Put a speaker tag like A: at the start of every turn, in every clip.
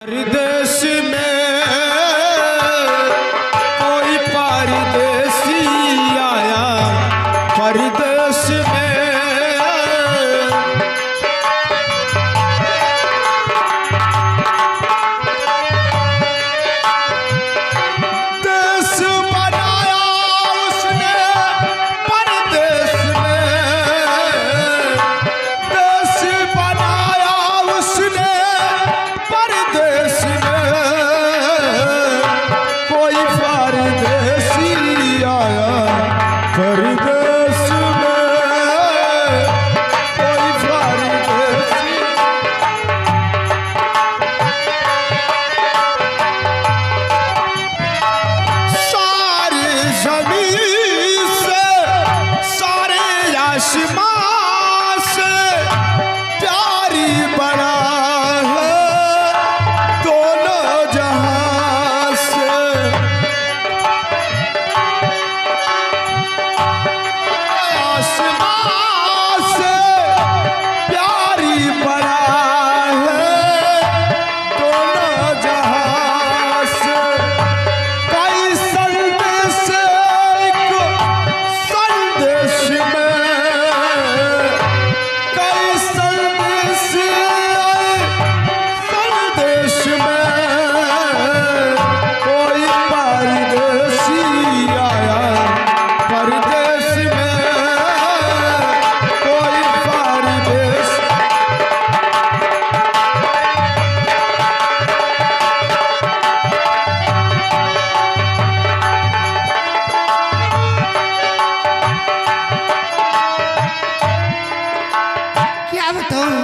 A: परदेश में कोई परदेसी आया, परदेश में देश बनाया उसने, परदेश में देश बनाया उसने, परदेश में कोई परदेसी आया, परदेश में कोई परदेसी। सारी जमीन से सारे आसमान से प्यारी बड़ा है दोनों जहां से। आसमान से प्यारी बड़ा है दोनों जहां से। कई संदेश एक संदेश में, कई संदेश संदेश में कोई परदेसी आया, परदेश में कोई परदेश।
B: क्या बताऊं,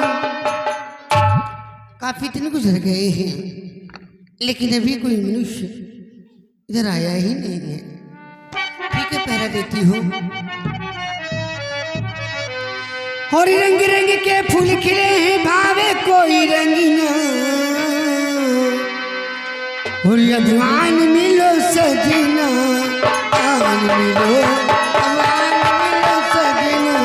B: काफी दिन गुजर गए हैं लेकिन अभी कोई मनुष्य इधर आया ही नहीं है। ठीक है, पहरा देती हूँ। और रंग रंग के फूल खिले हैं, भावे कोई रंगीना। और यजमान मिलो सजना, आन मिलो अमान मिलो सजना।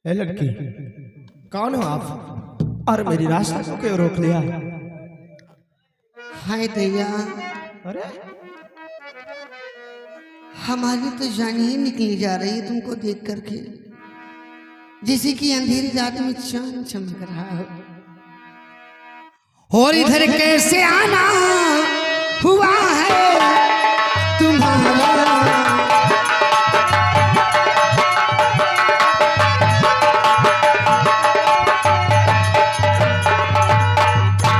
A: ए लड़की, कौन हो आप और मेरी रास्ता को क्यों रोक लिया?
B: हाय दैया,
A: अरे
B: हमारी तो जान ही निकली जा रही है तुमको देख करके, जैसे कि अंधेरी रात में चांद चमक रहा हो। और इधर कैसे आना हुआ है तुम्हारा?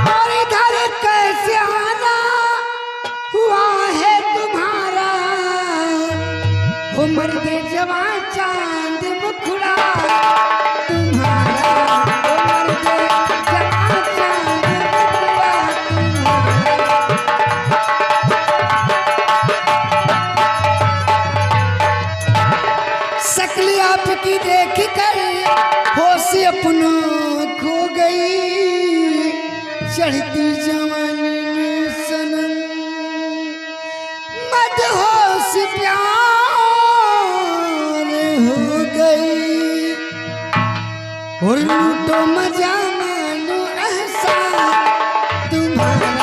B: और इधर कैसे आना हुआ है तुम्हारा? उम्र दे जवान चांद मुखड़ा तुम्हारा, उम्र दे जवान चांद मुखड़ा तुम्हारा। शक्ल आपकी देख कर होश अपनों खो गई, चढ़ती जवानी में सनम मदहोश प्यार हो गई। और लूटो मजा मानो एहसास तुम्हारा।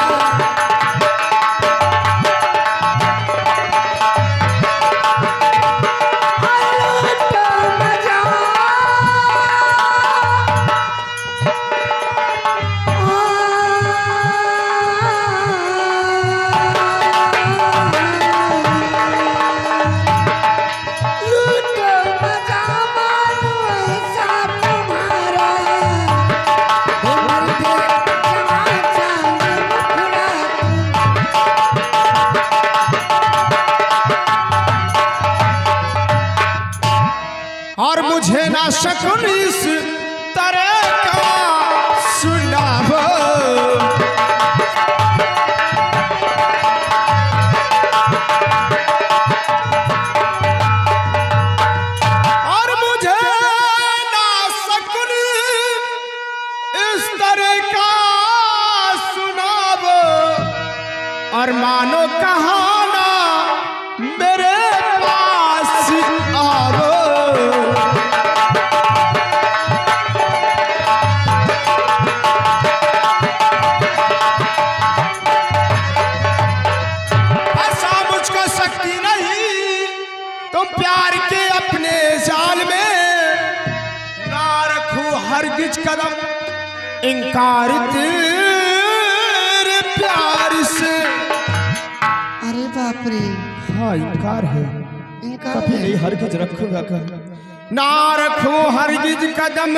A: मुझे ना शकुन इस तरह का सुनावो। और मुझे ना शकुन इस तरह का सुनावो, और मानो कहाना मेरे पास आवो। ऐसा मुझको शक्ति नहीं तुम प्यार के अपने जाल में ना रखूं हरगिज कदम इनकार तेरे प्यार से।
B: अरे बाप रे,
A: हाँ इनकार है,
B: इनकार
A: कभी
B: है।
A: नहीं हरगिज रखूंगा कर ना रखूं हरगिज कदम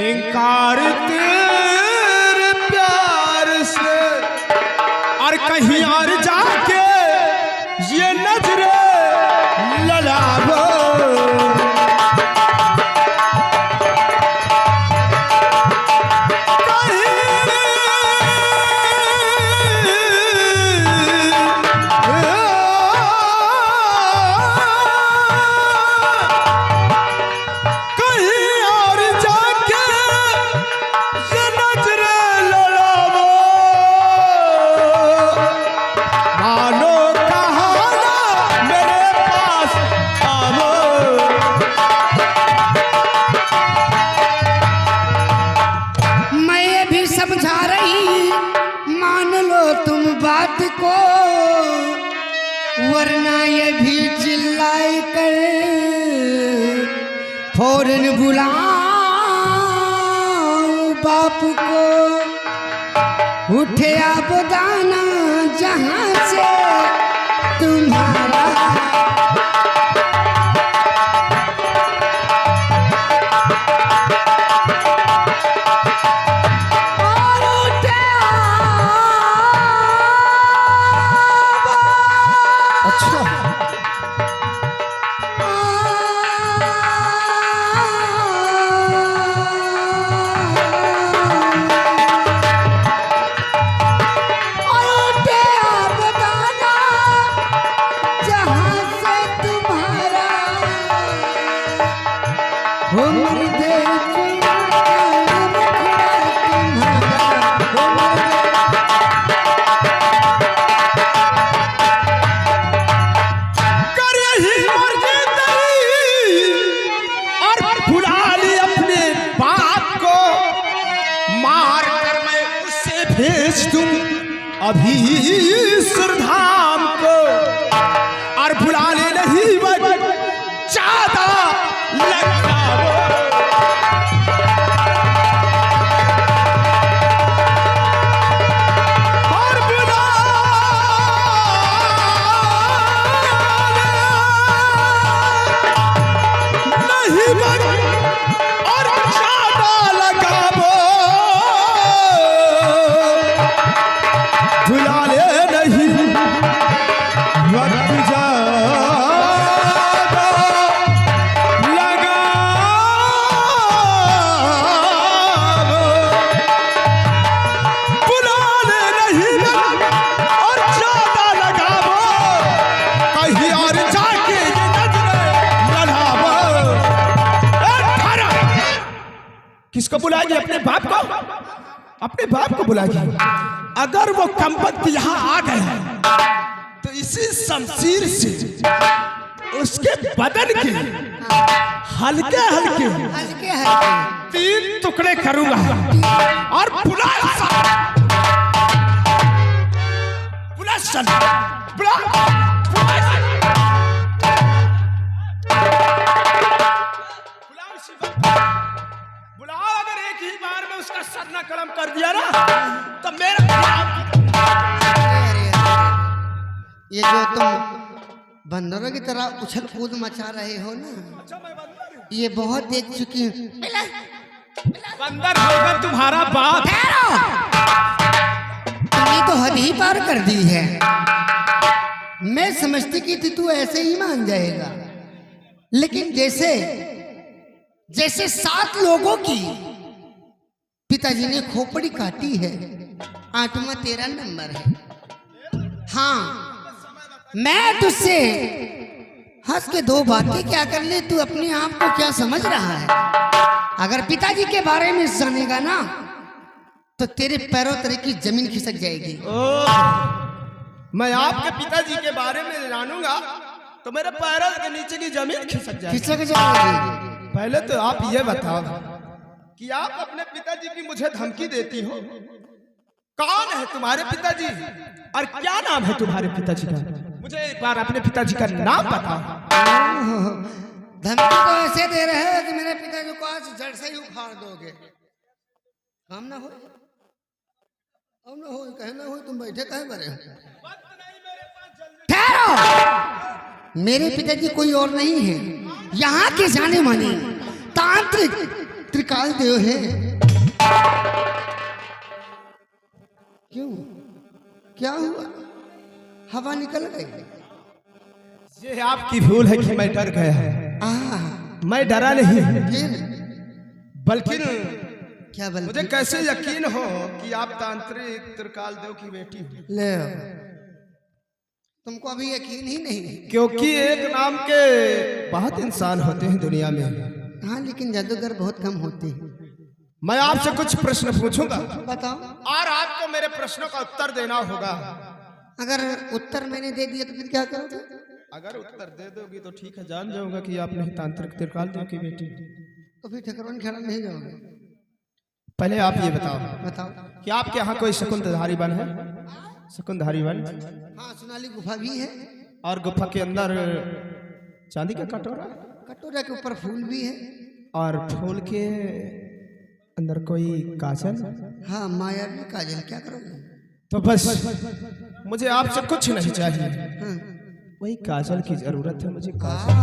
A: इनकार तेरे प्यार से। और कहीं और जाके ये नजरे लड़ावो।
B: वरना ये भी चिल्लाई कर फौरन बुलाओ बाप को। उठे आप दाना जहां से तुम्हारा। अभी सिरधाम को और भुलाने नहीं ज्यादा लगाओ। और नहीं और ज्यादा लगाओ। भुला ले नहीं वक्त ज्यादा लगाओ। भुला ले नहीं और ज्यादा लगाओ। कहीं और जाके ये नजरें लड़ाओ। किसको बुलाएगी? अपने बाप को। अपने बाप को बुलाएगी। अगर वो कमबख्त यहाँ आ गए तो इसी शमशीर से उसके बदन के हल्के हल्के हल्के
A: 3 टुकड़े करूंगा और बुला बुलाओ। अगर एक ही बार में उसका सर न कलम कर दिया ना तो मेरा
B: ये जो तुम बंदरों की तरह उछल कूद मचा रहे हो ना, ये बहुत देख चुकी हूँ।
A: बंदर होगा तुम्हारा बाप।
B: तुमने तो हद ही पार कर दी है। मैं समझती कि तू ऐसे ही मान जाएगा,
C: लेकिन जैसे जैसे 7 लोगों की पिताजी ने खोपड़ी काटी है, 8वां तेरा नंबर है। हाँ, मैं तुझसे हंस के 2 बातें क्या कर ले, तू अपने आप को क्या समझ रहा है? अगर पिताजी के बारे में जानेगा ना तो तेरे पैरों तले की जमीन खिसक जाएगी।
B: मैं आपके पिताजी के बारे में जानूंगा तो मेरे पैरों के नीचे की जमीन खिसक जाएगी।
C: खिसक जाएगी।
B: पहले तो आप ये बताओ कि आप अपने पिताजी की मुझे धमकी देती हो। कौन है तुम्हारे पिताजी और क्या नाम है तुम्हारे पिताजी का? मुझे एक बार अपने पिताजी का नाम बताओ।
C: धमकी तो ऐसे दे रहे हो कि मेरे पिताजी को आज जड़ से ही उखाड़ दोगे। काम ना हो, अब ना हो, कहना हो, तुम बैठे कहे बरे हो? ठहरो, मेरे पिताजी कोई और नहीं है, यहाँ के जाने माने तांत्रिक त्रिकाल देव है। क्यों, क्या हुआ? हवा निकल गई?
B: ये आपकी भूल है कि मैं डर गया। मैं डरा नहीं,
C: फिर
B: बल्कि
C: क्या बल?
B: मुझे कैसे यकीन हो कि आप तांत्रिक त्रिकाल देव की बेटी हो?
C: ले, तुमको अभी यकीन ही नहीं?
B: क्योंकि एक नाम के बहुत इंसान होते हैं दुनिया में।
C: हाँ, लेकिन जादूगर बहुत कम होते हैं।
B: मैं आपसे कुछ प्रश्न पूछूंगा
C: बताओ।
B: और आपको मेरे प्रश्नों का उत्तर देना होगा।
C: अगर उत्तर मैंने दे दिया तो फिर क्या करोगे?
B: अगर उत्तर दे दोगी तो ठीक है, जान जाऊंगा कि आप नहीं तांत्रिक त्रिकाल देव की बेटी।
C: तो फिर ठकरवन खेड़ा नहीं जाओगे?
B: पहले आप ये बताओ
C: बताओ।
B: कि आपके यहाँ कोई शकुंतधारी वन है? शकुंतधारी वन?
C: हाँ, सोनाली गुफा भी है।
B: और गुफा के अंदर चांदी का कटोरा?
C: कटोरा के ऊपर फूल भी है।
B: और फूल के अंदर कोई काजल?
C: हाँ, मायावी काजल। क्या करोगे?
B: तो बस मुझे आपसे कुछ नहीं चाहिए,
C: हाँ।
B: वही काजल की जरूरत है मुझे। काजल।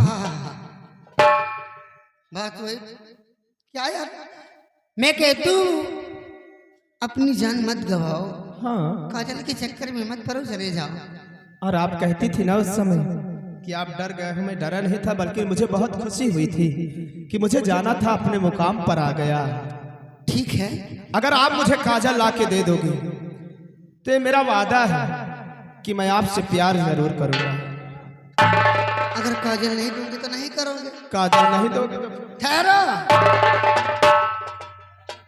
C: बात वही। क्या यार, मैं कहती हूँ अपनी जान मत गवाओ।
B: हाँ,
C: काजल के चक्कर में मत पड़ो, चले जाओ।
B: और आप कहती थी ना उस समय कि आप डर गए हो। मैं डरा नहीं था, बल्कि मुझे बहुत खुशी हुई थी कि मुझे जाना था, अपने मुकाम पर आ गया।
C: ठीक है,
B: अगर आप मुझे काजल ला के दे दोगे तो ये मेरा वादा है कि मैं आपसे प्यार जरूर करूंगा।
C: अगर काजल नहीं दोगे तो नहीं करोगे?
B: काजल नहीं दोगे तो
C: ठहरो,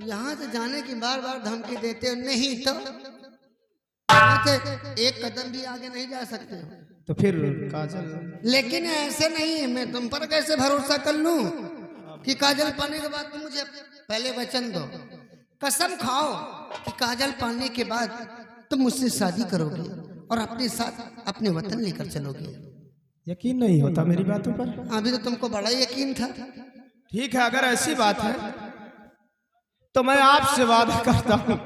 C: यहाँ से जाने की बार बार धमकी देते हो, नहीं तो यहाँ से एक कदम भी आगे नहीं जा सकते हो।
B: तो फिर काजल?
C: लेकिन ऐसे नहीं है, मैं तुम पर कैसे भरोसा कर लूं कि काजल पाने के बाद तुम मुझे पहले वचन दो, कसम खाओ कि काजल पाने के बाद तुम मुझसे शादी करोगे और अपने साथ अपने वतन लेकर चलोगे।
B: यकीन नहीं होता मेरी बातों पर?
C: अभी तो तुमको बड़ा यकीन था।
B: ठीक है, अगर ऐसी बात है तो मैं आपसे वादा करता हूँ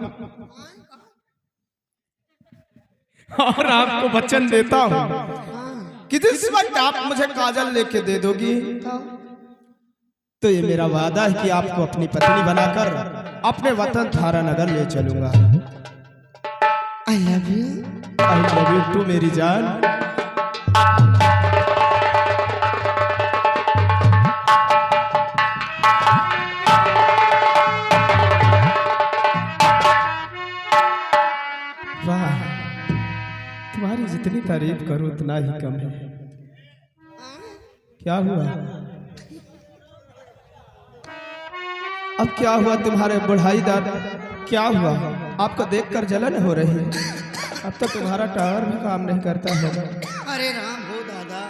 B: और आपको वचन देता हूँ कि जिस वक्त आप मुझे काजल लेके दे दोगी तो ये मेरा वादा है कि आपको अपनी पत्नी बनाकर अपने वतन थारा नगर ले चलूंगा।
C: I love you.
B: I love you too मेरी जान। वाह, तुम्हारी जितनी तारीफ करूं उतना ही कम है। क्या हुआ? अब क्या हुआ तुम्हारे बुढ़ाई दादा? क्या हुआ? आपको देखकर जलन हो रही है। अब तो तुम्हारा टावर भी काम नहीं करता है।
C: अरे राम हो दादा।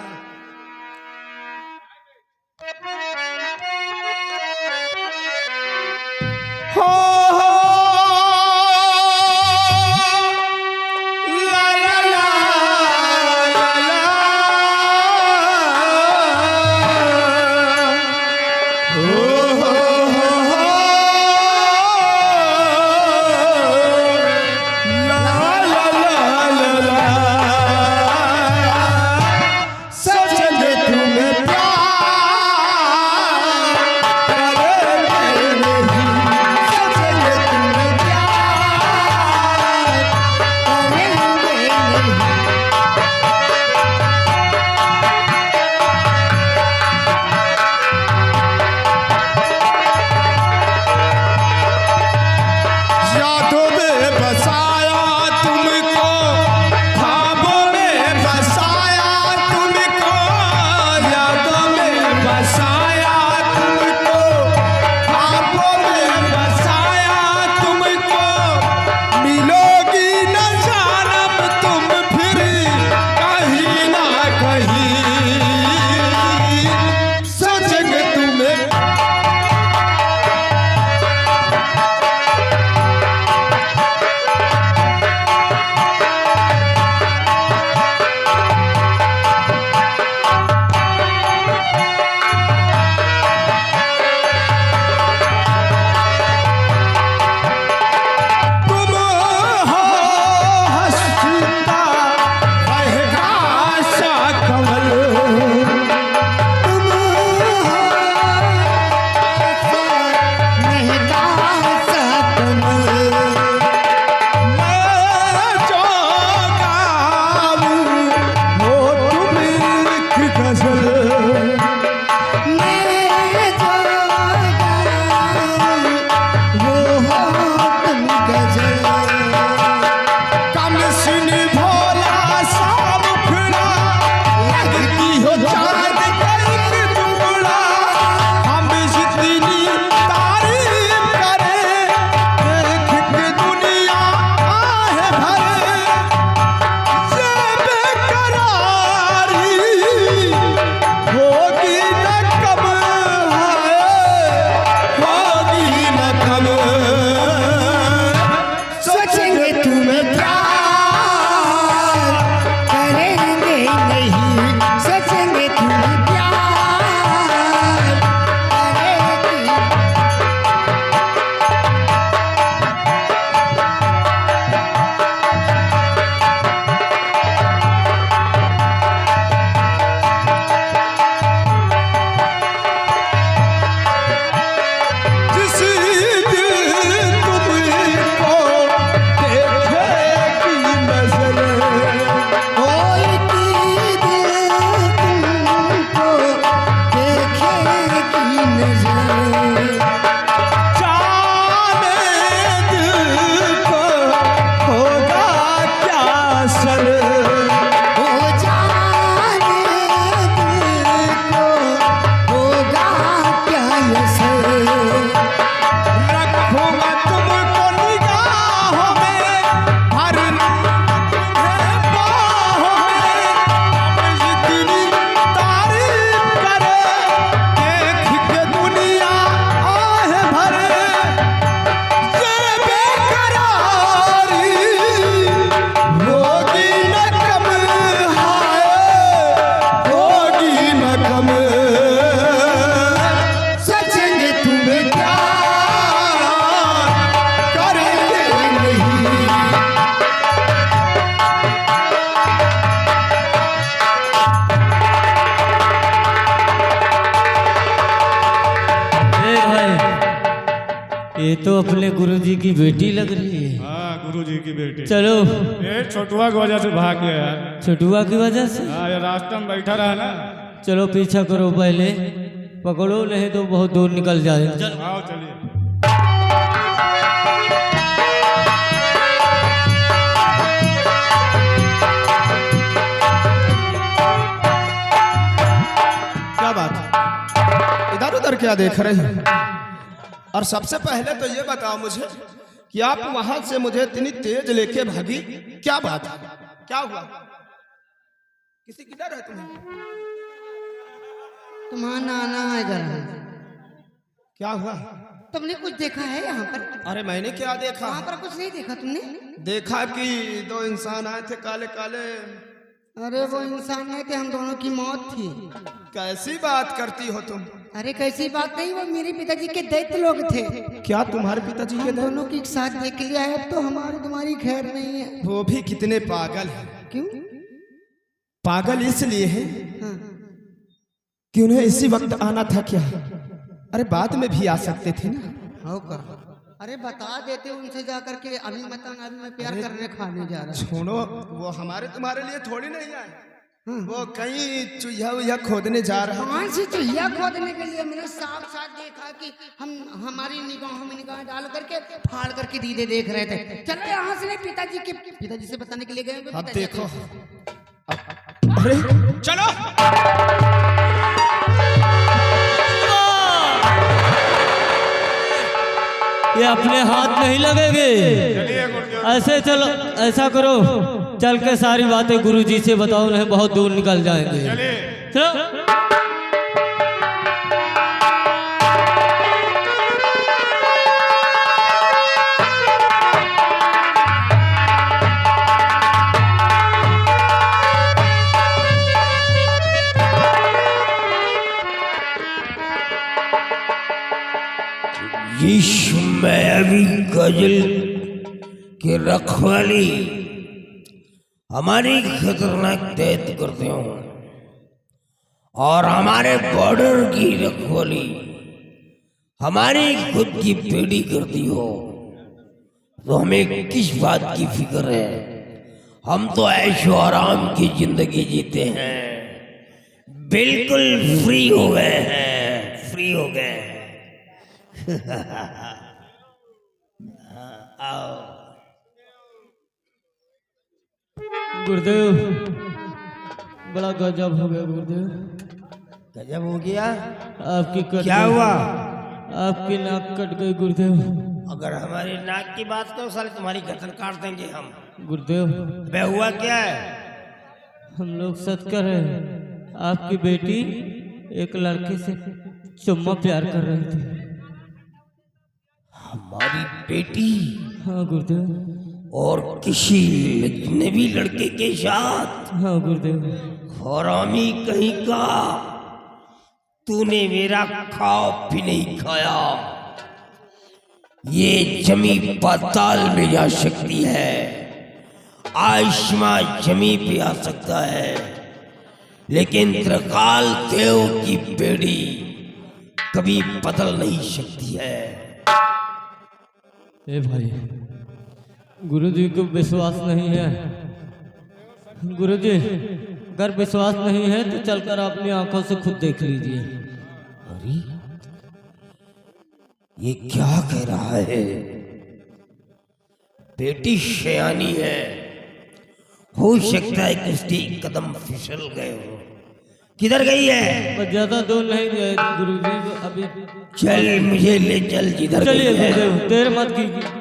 D: ये तो अपने गुरुजी की बेटी लग रही है।
E: हाँ गुरुजी की बेटी।
D: चलो।
E: ये छोटुआ की वजह से भाग गया यार।
D: छोटुआ की वजह से?
E: हाँ ये रास्ते में बैठा रहा ना।
D: चलो पीछा करो, पहले पकड़ो, नहीं तो बहुत दूर निकल जाए। चलो
E: आओ चलिए।
B: क्या बात है, इधर उधर क्या देख रहे हैं? और सबसे पहले तो ये बताओ मुझे कि आप वहां से मुझे इतनी तेज लेके भागी, क्या बात है, क्या हुआ? किसी की डर है तुम्हें?
C: तुम्हारा नाना है घर में।
B: क्या हुआ?
C: तुमने कुछ देखा है यहाँ पर?
B: अरे मैंने क्या देखा?
C: वहाँ पर कुछ नहीं देखा तुमने?
B: देखा कि दो इंसान आए थे काले काले।
C: अरे वो इंसान नहीं थे, हम दोनों की मौत थी।
B: कैसी बात करती हो तुम?
C: अरे कैसी बात नहीं, वो मेरे पिताजी के दैत्य लोग थे।
B: क्या तुम्हारे पिताजी के
C: हम दोनों की एक साथ देख लिया है, अब तो हमारी तुम्हारी खैर नहीं है।
B: वो भी कितने पागल हैं।
C: क्यों?
B: पागल इसलिए है
C: हाँ।
B: कि उन्हें इसी वक्त आना था क्या? अरे बाद में भी आ सकते थे ना।
C: होगा। अरे बता देते उनसे जाकर के, अभी मत आना, अभी मैं प्यार करने खाने जा रहा हूँ।
B: छोड़ो, वो हमारे तुम्हारे लिए थोड़ी नहीं आए। वो कहीं चूहा उहा खोदने जा रहा है।
C: कौन सी चुहिया खोदने के लिए? मैंने साफ साफ देखा कि हम हमारी निगाहों में निगाह डाल करके फाड़ करके दीदे देख रहे थे। चलो यहाँ से पिताजी से बताने के लिए गए।
B: अब देखो, अरे चलो।
D: ये अपने हाथ नहीं लगेंगे। ऐसे चलो, ऐसा करो, चल के सारी बातें गुरुजी से बताओ, नहीं बहुत दूर निकल जाएंगे। चलो।
F: मैवी गजल के रखवाली हमारी खतरनाक दैत्य करते हो और हमारे बॉर्डर की रखवाली हमारी खुद की पीढ़ी करती हो, तो हमें किस बात की फिक्र है? हम तो ऐशो आराम की जिंदगी जीते हैं, बिल्कुल फ्री हो गए हैं, फ्री हो गए हैं। आओ
D: गुरुदेव, बड़ा गजब हो गया गुरुदेव।
F: गजब हो गया?
D: आपकी कट
F: क्या
D: गई।
F: हुआ?
D: आपकी नाक कट गई गुरुदेव।
F: अगर हमारी नाक की बात करो साले तुम्हारी गर्दन काट देंगे हम।
D: गुरुदेव,
F: बे हुआ क्या है?
D: हम लोग सच कर रहे हैं, आपकी बेटी एक लड़के से चुम्मा प्यार कर रही थी।
F: हमारी बेटी?
D: हाँ गुरुदेव।
F: और किसी अजनबी लड़के के साथ?
D: हाँ गुरुदेव।
F: हरामी कहीं का, तूने मेरा खाओ भी नहीं खाया। ये जमी पाताल में जा सकती है, आसमां जमी पे आ सकता है, लेकिन त्रिकाल देव की बेड़ी कभी बदल नहीं सकती है।
D: ए भाई, गुरुजी को विश्वास नहीं है। गुरुजी, अगर विश्वास नहीं है तो चलकर अपनी आंखों से खुद देख लीजिए।
F: अरे ये क्या कह रहा है? बेटी शयानी है, हो सकता है कि उसके कदम फिसल गए हो। किधर गई है?
D: पर ज्यादा दूर नहीं गए गुरुजी, अभी।
F: चल मुझे ले चल जिधर गई
D: चलिए
F: है।
D: गुरुदेव, देर मत कीजिए।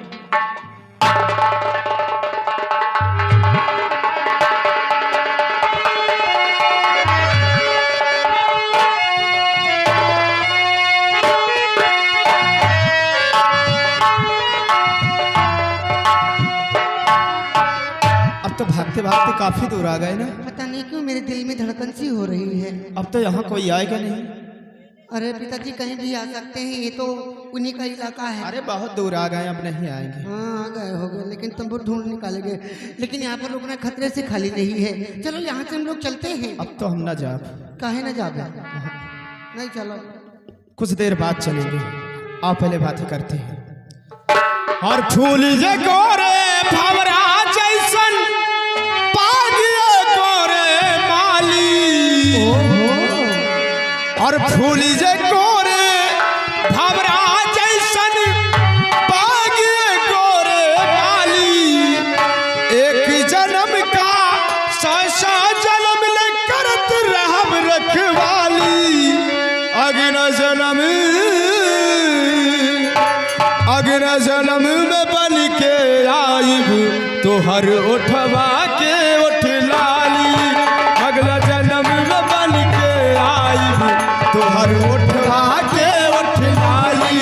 B: तो भागते भागते काफी दूर आ गए ना।
C: पता नहीं क्यों मेरे दिल में धड़कन सी हो रही है।
B: अब तो यहाँ कोई आएगा नहीं।
C: अरे पिताजी कहीं भी आ सकते हैं, ये तो उन्हीं का इलाका है।
B: अरे बहुत दूर आ गए, अब नहीं आएंगे।
C: हाँ आ गए हो गए, लेकिन तुम बहुत ढूंढ निकालेंगे। लेकिन यहाँ पर रुकना खतरे से खाली नहीं है। चलो यहाँ से हम लोग चलते हैं।
B: अब तो हम ना जा।
C: काहे ना जावे? नहीं चलो।
B: कुछ देर बाद चलेंगे। आओ पहले बातें करते हैं। और फूल जे गोरे भवरा जैसन पागिए गोरे माली और फूल जे गोरे भवरा जैसन पागिए गोरे माली एक जन्म का सासा जन्म ले करत रहब रखवाली अगला जन्म में बन के आइब तोहर उठवा के उठ लाली अगला जन्म में बन के आइब तोहर उठवा के उठ लाली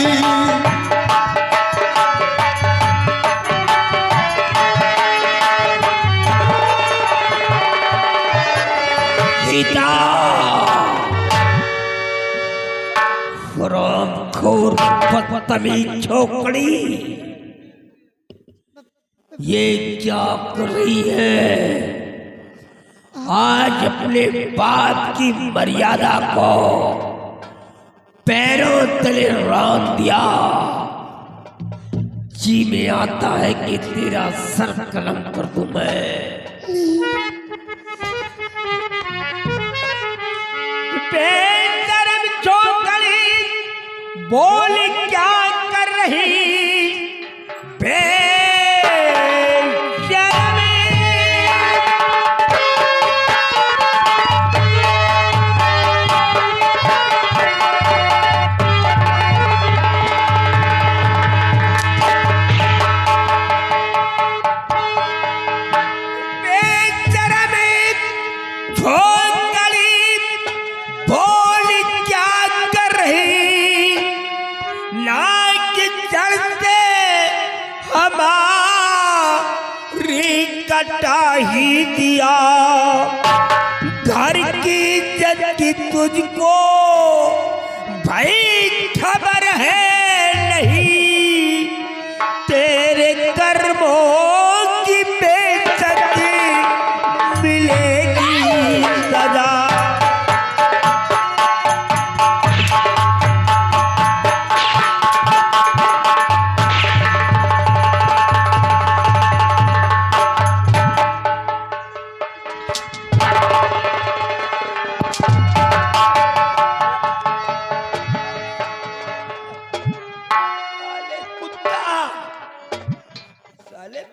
F: सीता खोर बदतमीज छोकरी ये क्या कर रही है? आज अपने बाप की मर्यादा को पैरों तले रौंद दिया। जी में आता है कि तेरा सर कलम कर दूं मैं। बेशरम छोकरी बोल क्या कर रही? बेशरम कटा ही दिया घर की इज्जत की तुझको भाई खबर है नहीं? तेरे कर्मों की बेइज्जती मिलेगी सजा।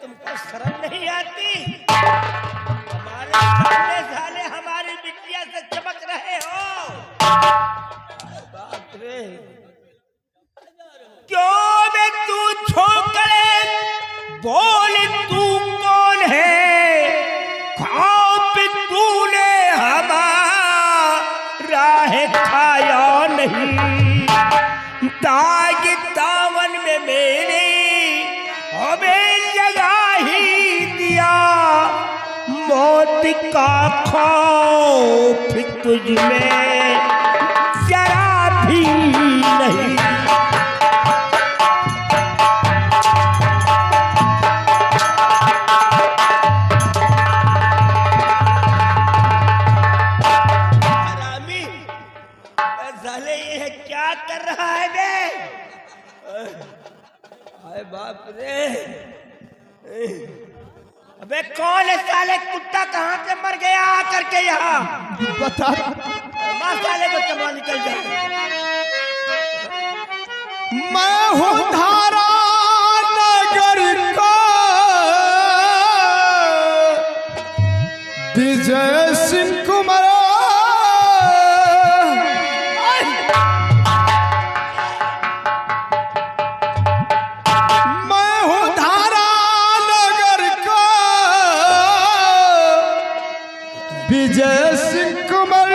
F: तुमको शर्म नहीं आती? हमारे सामने साले हमारी बिटिया से चमक रहे हो। बाप रे क्यों बे तू छोकरे बोल तू कौन है? खाप तूने हमारा है खाया नहीं? दाग दामन में मेरे मौत का खौफ तुझ में जरा भी नहीं। हरामी साले ये क्या कर रहा है बे? हाय बाप रे। अबे कौन है साले? कुत्ता कहाँ से मर गया आकर के यहाँ?
A: बता
F: मार साले को चबा निकल जाए।
B: मैं हूँ धारा नगर का विजय सिंह कुमार। विजय सिंह कुमार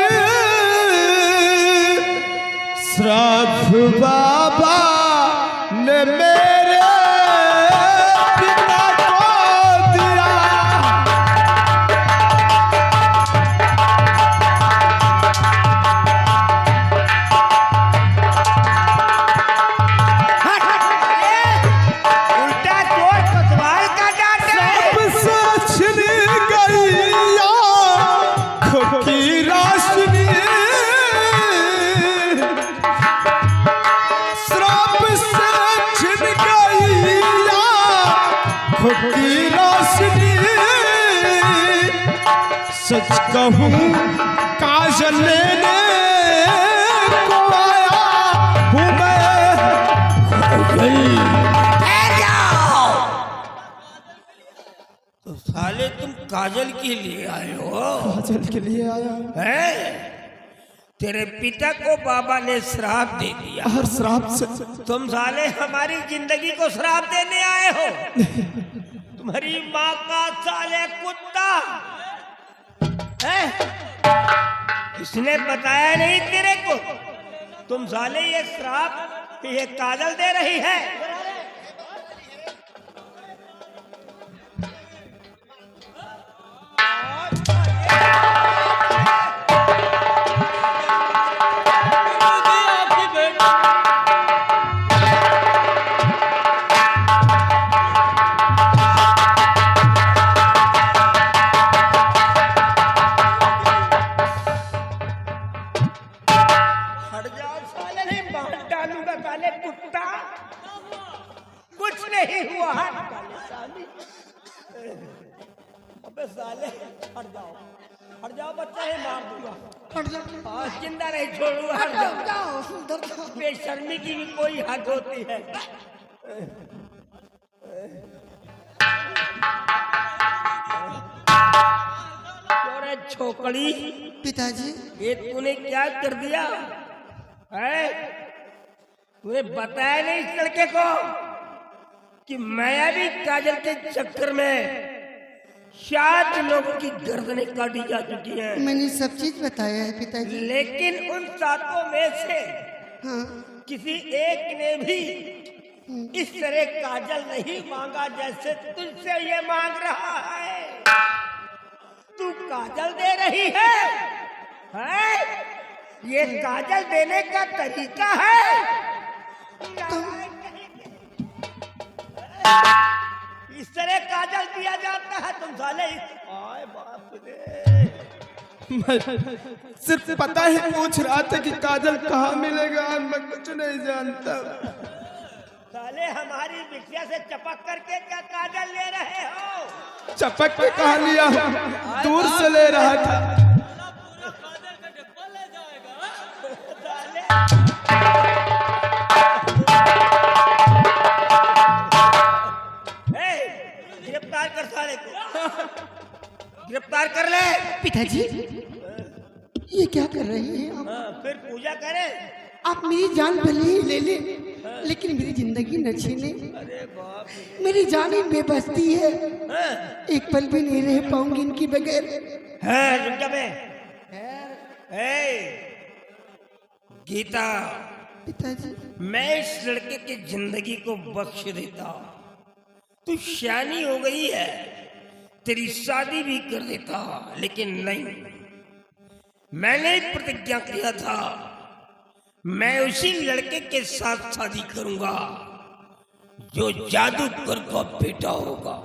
B: श्राप बाबा ने मेरे पिता को दिया।
F: उल्टा चोर कोतवाल का डांटे।
B: सबसे छिन गई की राशि श्राप से छिन कहूँ काजल लेने को आया हूँ मैं।
F: तो साले तुम काजल के लिए आए हो?
B: काजल के लिए आया हूँ।
F: है? तेरे पिता को बाबा ने श्राप दे दिया
B: और श्राप से
F: तुम साले हमारी जिंदगी को श्राप देने आए हो। तुम्हारी माँ का साले कुत्ता है, इसने बताया नहीं तेरे को? तुम साले ये श्राप ये काजल दे रही है। हट जाओ साले, नहीं बांध डालूंगा काले कुत्ता। कुछ नहीं हुआ है साले। अबे साले हट जाओ बच्चा है, मार दूंगा।
C: हट जाओ,
F: आज जिंदा नहीं छोड़ूंगा, हट जाओ।
C: उधर जाओ।
F: बेशर्मी की भी कोई हद होती है। अरे छोकड़ी,
C: पिताजी
F: ये तूने क्या कर दिया है? तूने बताया नहीं इस लड़के को कि मैं भी काजल के चक्कर में 7 लोगों की गर्दनें काटी जा चुकी हैं।
C: मैंने सब चीज बताया है पिताजी।
F: लेकिन उन 7 में से
C: हाँ
F: किसी एक ने भी इस तरह काजल नहीं मांगा जैसे तुझसे ये मांग रहा है। तू काजल दे रही है? ये काजल देने का तरीका है? इस तरह काजल दिया जाता है? तुम साले आए बाप रे।
B: मैं सिर्फ पता ही पूछ रहा था कि काजल कहाँ मिलेगा, मैं कुछ नहीं जानता।
F: साले हमारी बिटिया से चपक करके क्या काजल ले रहे हो?
B: चपक के कहा लिया हूँ, दूर से ले रहा था। गिरफ्तार कर साले को, गिरफ्तार कर ले।
C: पिताजी ये क्या कर रही हैं आप?
F: फिर पूजा करे।
C: आप मेरी जान भले ही ले ले, लेकिन मेरी जिंदगी न छीने। मेरी जान ही बेबस्ती है, एक पल भी नहीं रह पाऊंगी इनकी बगैर।
F: रुक जा बे। गीता,
C: पिताजी
F: मैं इस लड़के की जिंदगी को बख्श देता। तू शानी हो गई है, तेरी शादी भी कर देता, लेकिन नहीं। मैंने प्रतिज्ञा किया था मैं उसी लड़के के साथ शादी करूंगा जो जादूगर का बेटा होगा।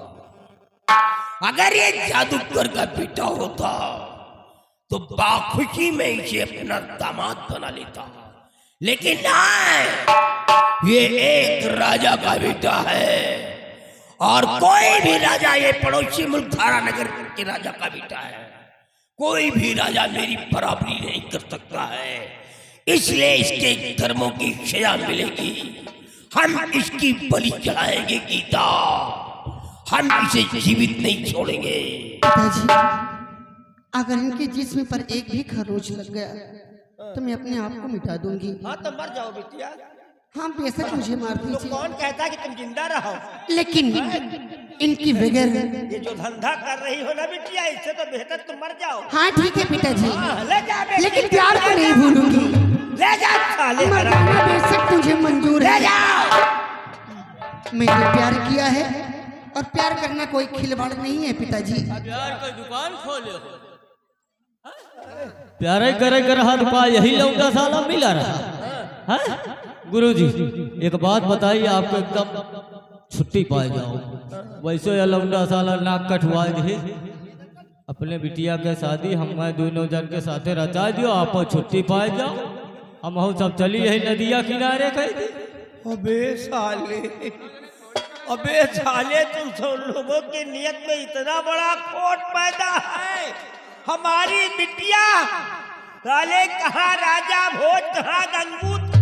F: अगर ये जादूगर का बेटा होता तो बाखुशी में इसे अपना दामाद बना लेता, लेकिन नहीं, ये एक राजा का बेटा है और कोई भी राजा, ये पड़ोसी मुल्क धारा नगर के राजा का बेटा है, कोई भी राजा मेरी बराबरी नहीं कर सकता है। इसलिए इसके कर्मों की सजा मिलेगी। हम इसकी बलि चढ़ाएंगे गीता, हम इसे जीवित नहीं छोड़ेंगे।
C: पिताजी अगर इनके जिस्म पर एक भी खरोच लग गया तो मैं अपने आप को मिटा दूंगी।
F: हाँ तो मर जाओ बिटिया।
C: हाँ बेशक मुझे मार
F: तो
C: दीजिए,
F: कौन कहता कि तुम जिंदा रहो?
C: लेकिन इनकी बगैर।
F: ये जो धंधा कर रही हो ना बिटिया, इससे तो बेहतर तुम मर जाओ।
C: हाँ ठीक है पिताजी,
F: ले जा बेटी,
C: लेकिन प्यार को नहीं भूलूंगी।
F: ले जा साले,
C: मर जाना बेशक तुझे मंजूर
F: ले
C: है।
F: जा।
C: मैंने प्यार किया है और प्यार करना कोई खिलवाड़ नहीं है पिताजी।
D: प्यार की दुकान खोले हो? प्यारे करे कर हाथ पा यही लौंडा साला मिला रहा है। गुरुजी एक बात बताइए, आपको एकदम छुट्टी पाए जाओ। वैसे ये लौंडा साला नाक कटवा दे, अपने बिटिया के शादी हम दोनों जन के साथे रचा दियो, आप छुट्टी पाए जाओ। हम सब चली यही नदिया किनारे कहीं।
F: अबे साले, अबे साले, तुम सब लोगों की नियत में इतना बड़ा खोट पैदा है हमारी बिटिया साले कहाँ राजा भोज कहाँ गंगूत।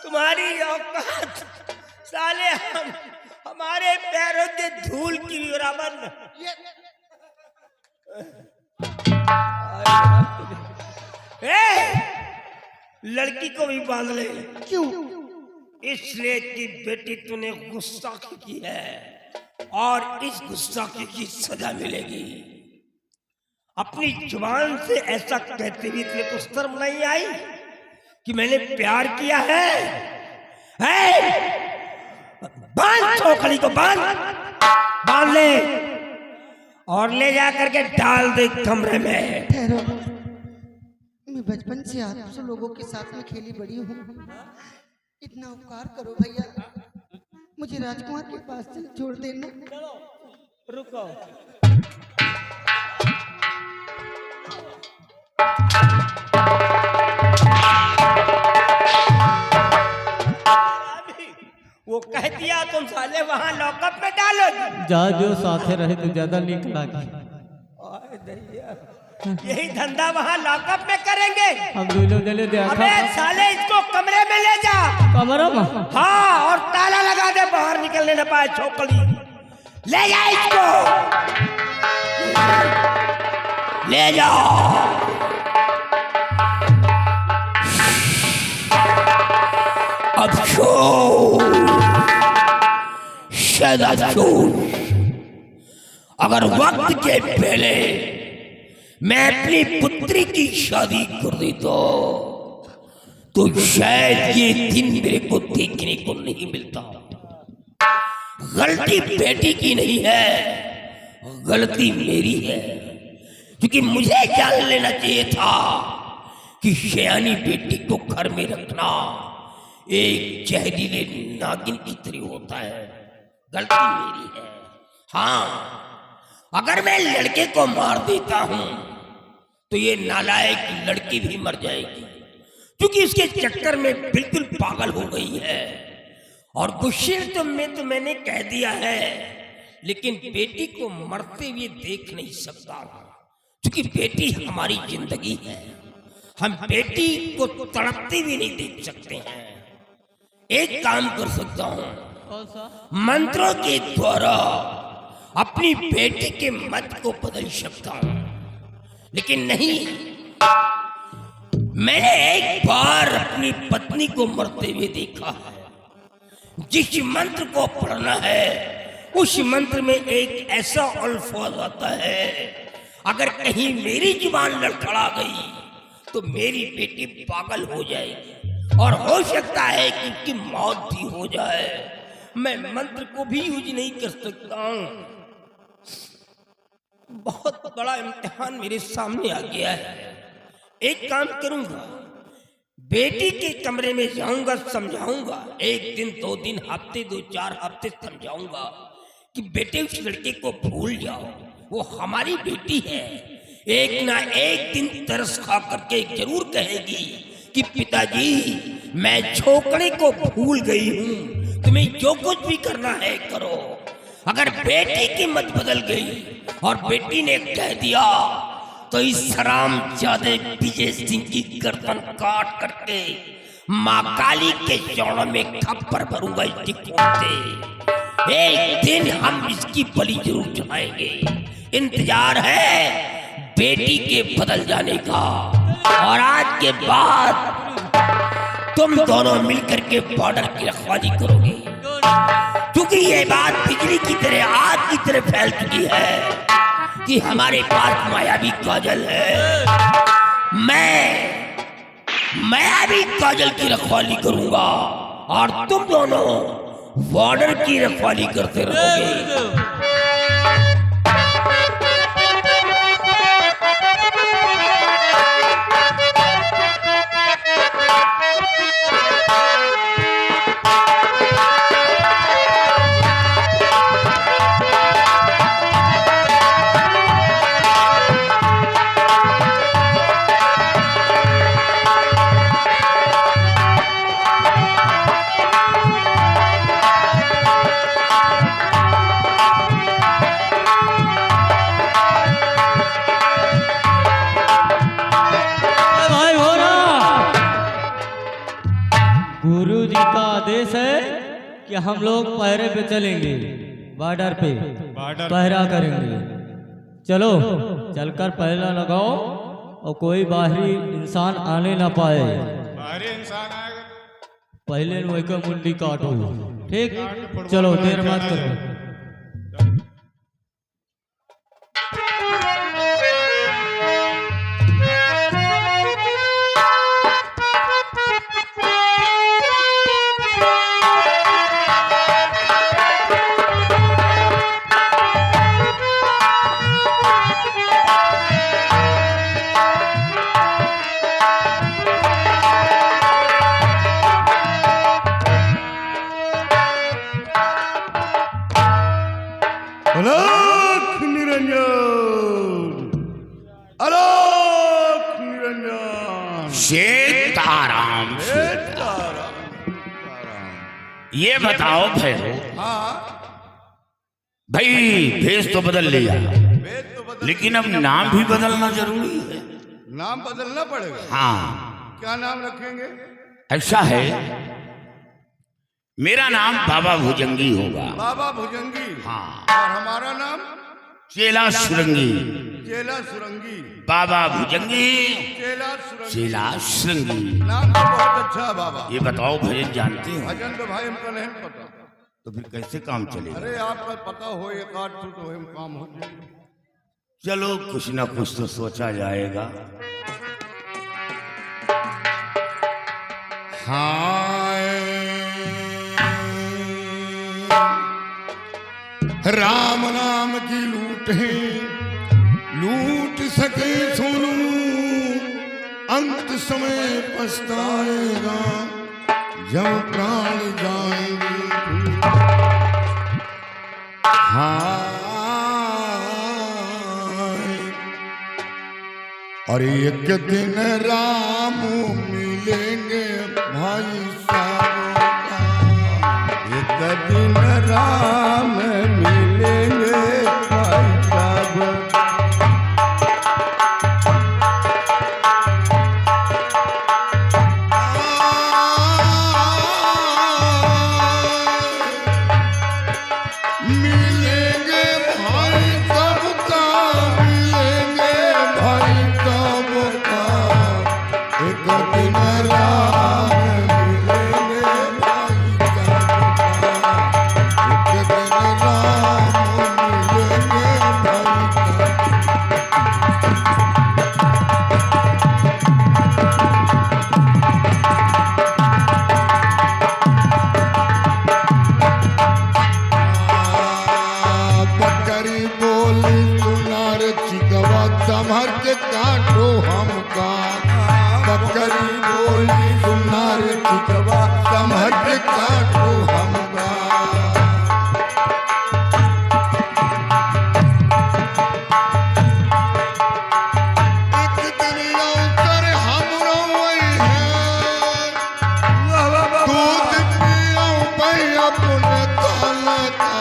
F: तुम्हारी औकात साले हमारे पैरों के धूल की बराबर। लड़की को भी बांध ले।
C: क्यों?
F: इसलिए कि बेटी तूने गुस्ताखी की है और इस गुस्ताखी की सजा मिलेगी। अपनी जुबान से ऐसा कहते हुए तुझे कुछ शर्म नहीं आई कि मैंने प्यार किया है? बांध चौखड़ी को, बांध ले और ले जा करके डाल दे कमरे में।
C: ठहरो, मैं बचपन से आप सब लोगों के साथ में खेली बड़ी हूँ। इतना उपकार करो भैया, मुझे राजकुमार के पास से छोड़ देना।
F: रुको, वो कह दिया तुम साले वहां लॉकअप में डालो।
D: जा जो साथे रहे तो ज्यादा नीक लागे।
F: यही धंधा वहां लॉकअप में करेंगे।
D: हम दोनों जने
F: अबे साले इसको कमरे में ले जा।
D: कमरा में?
F: हाँ, और ताला लगा दे, बाहर निकलने न पाए छोकरी। ले जा इसको, ले जाओ। अगर वक्त के पहले मैं अपनी पुत्री की शादी कर दी तो शायद ये दिन मेरे को देखने को नहीं मिलता। गलती बेटी की नहीं है, गलती मेरी है, क्योंकि मुझे जान लेना चाहिए था कि शयानी बेटी को घर में रखना एक जहरीले नागिन की तरह होता है। गलती मेरी है। हाँ, अगर मैं लड़के को मार देता हूं तो ये नालायक लड़की भी मर जाएगी, क्योंकि इसके चक्कर में बिल्कुल पागल हो गई है। और गुस्से में तो मैंने कह दिया है, लेकिन बेटी को मरते हुए देख नहीं सकता, क्योंकि बेटी हमारी जिंदगी है। हम बेटी को तड़पते हुए नहीं देख सकते हैं। एक काम कर सकता हूं, मंत्रों के द्वारा अपनी बेटी के मत को बदल सकता हूं, लेकिन नहीं, मैंने एक बार अपनी पत्नी को मरते हुए देखा है। जिस मंत्र को पढ़ना है उस मंत्र में एक ऐसा अल्फाज आता है, अगर कहीं मेरी जुबान लड़खड़ा गई तो मेरी बेटी पागल हो जाएगी और हो सकता है कि उसकी मौत भी हो जाए। मैं मंत्र को भी यूज नहीं कर सकता हूं। बहुत बड़ा इम्तिहान मेरे सामने आ गया है। एक काम करूंगा, बेटी के कमरे में जाऊंगा, समझाऊंगा, 1 दिन 2 दिन हफ्ते 2-4 हफ्ते समझाऊंगा कि बेटे उस लड़के को भूल जाओ, वो हमारी बेटी है। एक ना एक दिन तरस खा करके जरूर कहेगी कि पिताजी मैं छोकरे को भूल गई हूं, तुम्हें जो कुछ भी करना है करो। अगर बेटी की मत बदल गई और बेटी ने कह दिया तो इस हरामजादे विजय सिंह की गर्दन काट करके माँ काली के चौड़ों में खप्पर भरूंगा इसकी खून से। एक दिन हम इसकी बलि जरूर चढ़ाएंगे। इंतजार है बेटी के बदल जाने का, और आज के बाद तुम दोनों मिलकर के बॉर्डर की रखवाली करोगे, क्योंकि ये बात बिजली की तरह, आग की तरह फैल चुकी है कि हमारे पास मायावी काजल है। मैं अभी काजल की रखवाली करूंगा और तुम दोनों बॉर्डर की रखवाली करते रहोगे।
D: गुरुजी का आदेश है कि हम लोग पहरे पे चलेंगे, बॉर्डर पे पहरा करेंगे। चलो चलकर पहरा लगाओ और कोई बाहरी इंसान आने ना पाए।
E: बाहरी इंसान आएगा
D: पहले वही का मुंडी काटो, ठीक? चलो देर मत करो।
B: अलख निरंजन, अलख निरंजन।
F: सीताराम ये बताओ भैरव, भाई भेष तो बदल लिया, लेकिन अब नाम भी बदलना जरूरी है।
B: नाम बदलना पड़ेगा।
F: हाँ,
B: क्या नाम रखेंगे?
F: ऐसा है, मेरा नाम बाबा भुजंगी होगा।
B: बाबा भुजंगी।
F: हाँ।
B: और हमारा नाम?
F: चेला सुरंगी।
B: चेला सुरंगी।
F: बाबा भुजंगी,
B: चेला सुरंगी।
F: चेला सुरंगी।
B: नाम तो बहुत अच्छा है बाबा।
F: ये बताओ भजन जानते हो?
B: भजन तो भाई हमको नहीं पता।
F: तो फिर कैसे काम चलेगा?
B: अरे आपका पता हो, एक आध तो हम काम हो जाए।
F: चलो कुछ ना कुछ तो सोचा जाएगा।
B: राम नाम की लूट है, लूट सके सोनू, अंत समय पछताएगा जब प्राण जाएंगे। हाँ, और एक दिन राम मिलेंगे भाई साहब, एक दिन राम मिलेंगे भाई साहब। मिलेंगे भाई सबका, मिलेंगे भाई सबका, एक दिन राम मिलेंगे भाई सबका, एक दिन राम मिलेंगे भाई बकरी बोली सुनार चिकवा संभर के काटो हमका, बकरी बोली सुनार चिकवा संभर के काटो हमका। एक दिन लौकर हमरो वही है, दूध पियो पई अपने ताला का,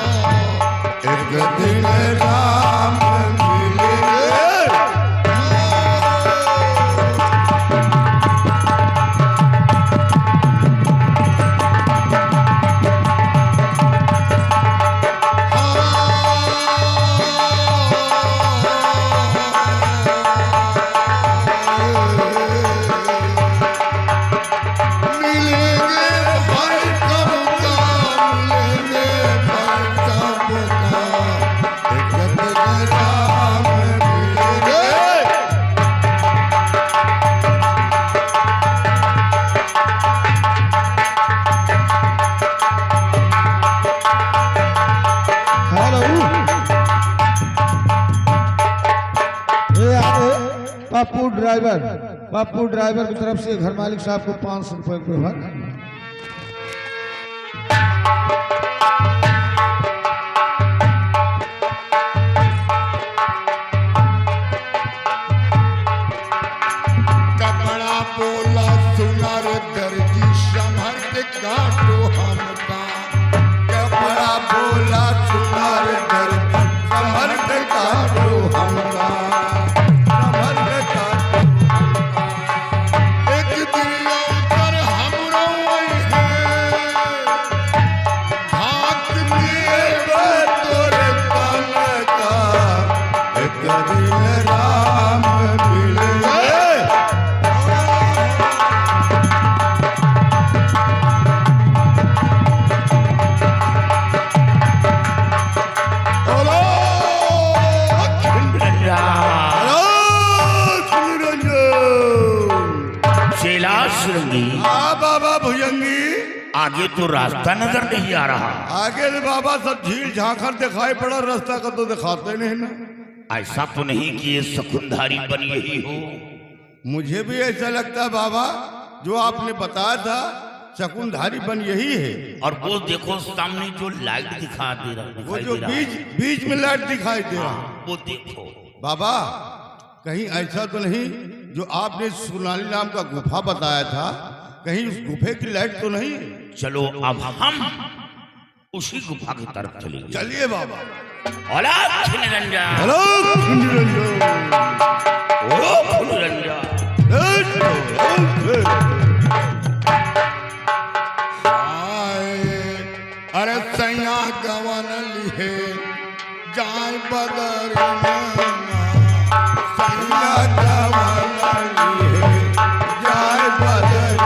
B: एक दिन राम मिलेंगे। मिलेंगे भाई सबका, मिलेंगे भाई सबका, एक दिन राम मिलेंगे।
A: हेलो, ये पप्पू ड्राइवर की तरफ से घर मालिक साहब को 500 रुपए व्यवहार करना।
B: कपड़ा बोला सुनार दर्जी संभर के काटो हमका, कपड़ा बोला सुनार दर्जी संभर के काटो हमका, संभर के काटो हमका। एक दिन लौकर हमरो वही है,
F: आगे तो रास्ता नजर नहीं आ रहा।
A: आगे से बाबा सब झील झांखर दिखाई पड़ा, रास्ता का तो दिखाते नहीं ना।
F: ऐसा तो नहीं कि ये शकुनधारी बन यही हो।
A: मुझे भी ऐसा लगता है बाबा, जो आपने बताया था शकुनधारी बन यही है।
F: और वो देखो सामने जो लाइट दिखा दे रहा,
A: वो जो बीच में लाइट दिखाई दे रहा,
F: वो देखो
A: बाबा कहीं ऐसा तो नहीं जो आपने सोनाली नाम का गुफा बताया था, कहीं उस गुफे की लाइट तो नहीं?
F: चलो अब हम उसी गुफा की तरफ चलेंगे।
A: चलिए बाबा।
F: ओला खिलरंजन,
A: हेलो खिलरंजन।
F: ओ खिलरंजन।
A: अरे सैया गवन लिहे जाय बदर सैया गवन लिहे जाय बदर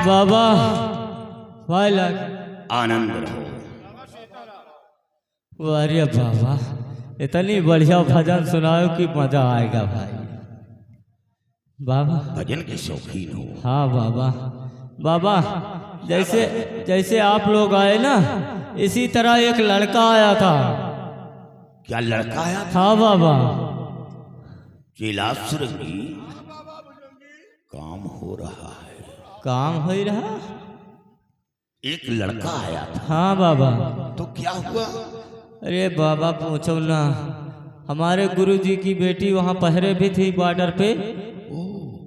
D: बाबा भाई लाख
F: आनंद रहो।
D: अरे बाबा इतनी बढ़िया भजन सुनाओ कि मजा आएगा भाई। बाबा
F: भजन के शौकीन हो?
D: हाँ बाबा। बाबा जैसे जैसे आप लोग आए ना, इसी तरह एक लड़का आया था।
F: क्या लड़का आया था?
D: हाँ बाबा।
F: चेलासुरंगी काम हो रहा है।
D: काम हो ही रहा?
F: एक लड़का आया था।
D: हाँ बाबा।
F: तो क्या हुआ?
D: अरे बाबा पूछो ना, हमारे गुरुजी की बेटी वहाँ पहरे भी थी बॉर्डर पे।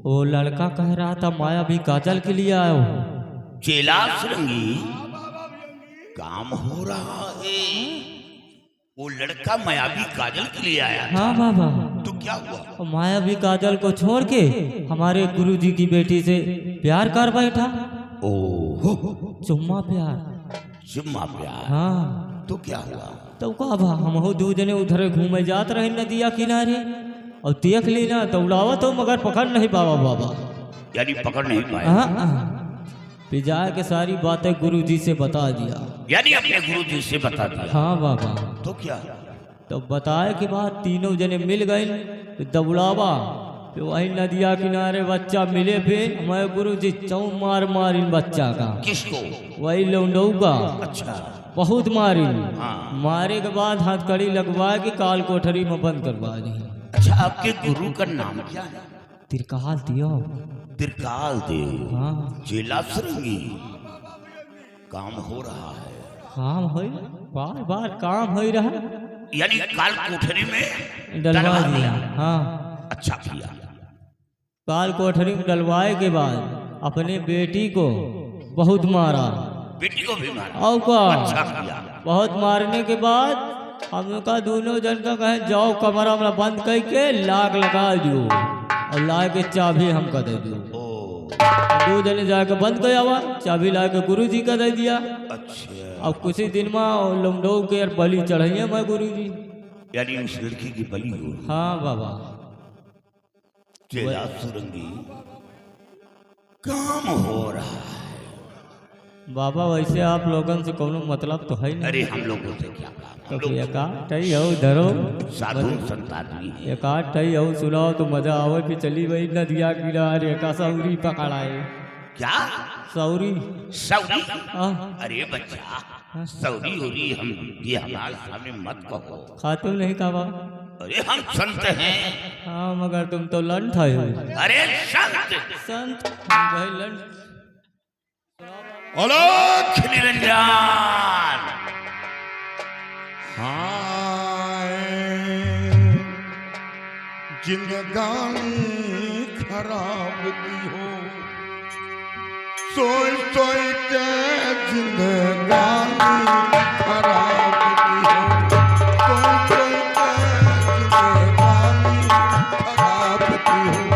D: वो लड़का कह रहा था मायावी काजल के लिए आया हो।
G: चेला श्रृंगी काम हो रहा है। वो लड़का मायावी काजल के लिए आया था।
D: हाँ बाबा।
G: तो क्या हुआ?
D: मायावी काजल को छोड़ के हमारे गुरुजी की बेटी से प्यार कर बैठा।
G: ओह,
D: चुम्मा प्यार।
G: जिम्मा प्यार।
D: हाँ।
G: तो क्या हुआ?
D: तो का बा हम दू जने उधर घूमे जात रहे नदिया किनारे और देख ली ना तो उड़ावा तो मगर पकड़ नहीं पावा बाबा।
G: यानी पकड़ नहीं पाया।
D: हाँ। पिजा के सारी बातें गुरुजी से बता दिया।
G: यानी अपने गुरु जी से बता दिया।
D: हाँ बाबा।
G: तो क्या?
D: तो बताए के बाद तीनों जने मिल गए दबुड़ावा। तो वही नदिया किनारे बच्चा मिले पे मैं गुरुजी चौ मार मार इन बच्चा का।
G: किसको?
D: वही लौंडऊ का।
G: अच्छा।
D: बहुत मारी।
G: हाँ।
D: मारे के बाद हथकड़ी लगवा के काल कोठरी में बंद करवा दी।
G: अच्छा, आपके गुरु का नाम क्या है?
D: तिरकाल दियो।
G: त्रिकाल देव।
D: हाँ।
G: चेला श्रृंगी काम हो रहा है।
D: काम हो बार बार काम हो रहा।
G: यानी काल कोठरी में
D: डलवा दिया। हाँ।
G: अच्छा किया।
D: काल कोठरी में डलवाए के बाद अपने बेटी को बहुत मारा।
G: बेटी को भी मारा।
D: और का
G: अच्छा किया।
D: बहुत मारने के बाद हमका दोनों जन का कहे जाओ कमरा में बंद करके लाग लगा दियो और ला के चाबी हमका दे दियो। दो जने जाके बंद कर आवा, चाबी ला के गुरु जी का दे दिया।
G: अच्छा।
D: अब कुछ ही दिन में लमडो के बलि चढ़ाइए मैं गुरु जी।
G: यानी उस लड़की की बलि हो।
D: हाँ बाबा।
G: चेला श्रृंगी काम हो रहा है।
D: बाबा वैसे आप लोगन से कोनो मतलब तो है नहीं।
G: अरे हम लोगों से क्या काम? हम
D: तो
G: लोग
D: एक टई हो धरो
G: साधु संत आदमी है।
D: एक टई हो सुनाओ तो मजा आवे कि चली वही नदिया किनारे का सौरी पकड़ाए।
G: क्या?
D: सौरी।
G: सौरी?
D: हाँ।
G: अरे बच्चा, सौरी होरी हम ये हमारे सामने मत कहो।
D: खाते नहीं का बा।
G: अरे हम संत हैं।
D: हाँ मगर तुम तो लंठ है हो।
G: अरे संत
D: संत भाई लंठ।
G: अलख निरंजन।
A: हाय जिंदगानी खराब दी हो, सोच सोच के जिंदगानी खराब दी हो, सोच सोच के जिंदगानी खराब दी हो।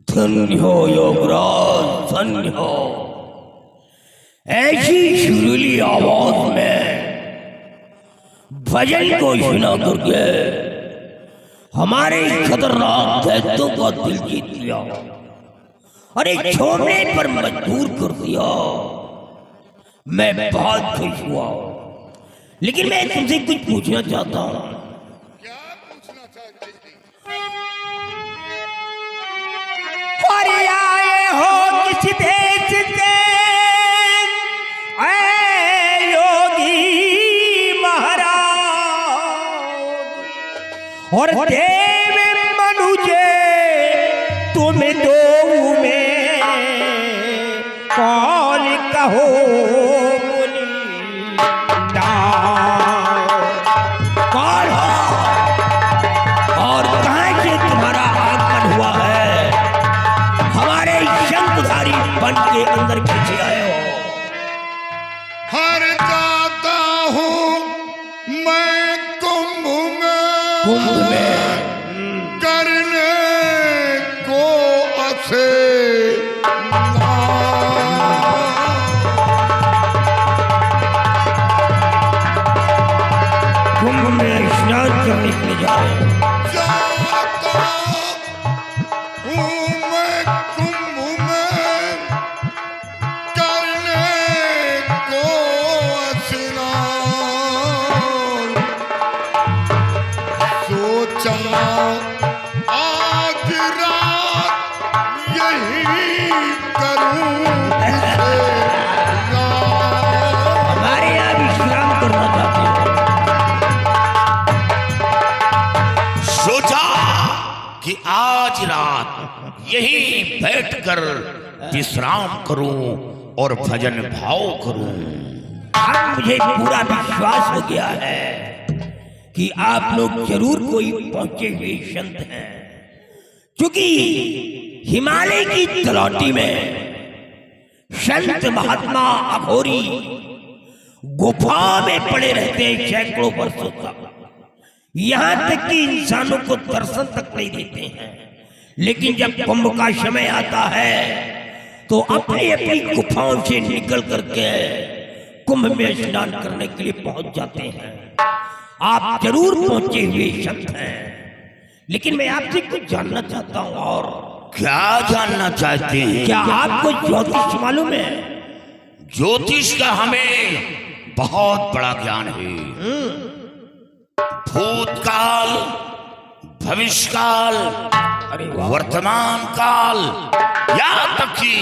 F: धन्य हो योगराज, धन्य हो। ऐसी सुरीली आवाज में भजन को सुना करके हमारे खतरनाक दैत्यों का दिल जीत लिया और एक छोड़ने पर मजबूर कर दिया। मैं बहुत खुश हुआ, लेकिन मैं तुमसे कुछ पूछना चाहता हूँ।
B: और आए हो किसी देश के ऐ योगी महाराज, और देव मनुजे तुम दो में कौन कहो बोली
F: कौन हो और कहाँ से तुम्हारा आगमन हुआ है? हमारे शंखधारी वन के अंदर कैसे आए हो?
E: हर जाता हूँ मैं कुंभ में करने को असे
F: कुंभ में स्नान करने के लिए जा रहे हैं।
E: जाता हूँ मैं कुंभ में करने को स्नान। सोचा आज रात यही करूं इसे
F: हमारे यहाँ विश्राम करना चाहते हो?
G: सोचा कि आज रात यही बैठकर विश्राम करूं और भजन भाव करूं।
F: अब मुझे पूरा विश्वास हो गया है कि आप लोग जरूर कोई पहुंचे हुए संत हैं, क्योंकि हिमालय की तलौटी में संत महात्मा अघोरी गुफा में पड़े रहते हैं सैकड़ों वर्षों तक। यहाँ तक कि इंसानों को दर्शन तक नहीं देते हैं, लेकिन जब कुंभ का समय आता है तो अपनी अपनी गुफाओं से निकल करके कुंभ में स्नान करने के लिए पहुंच जाते हैं। आप जरूर पहुंचे हुए संत हैं, लेकिन मैं आपसे कुछ जानना चाहता हूं। और
G: क्या जानना चाहते हैं?
F: क्या आपको ज्योतिष मालूम है?
G: ज्योतिष का हमें बहुत बड़ा ज्ञान है। भूतकाल, भविष्यकाल, वर्तमान काल, यहाँ तक कि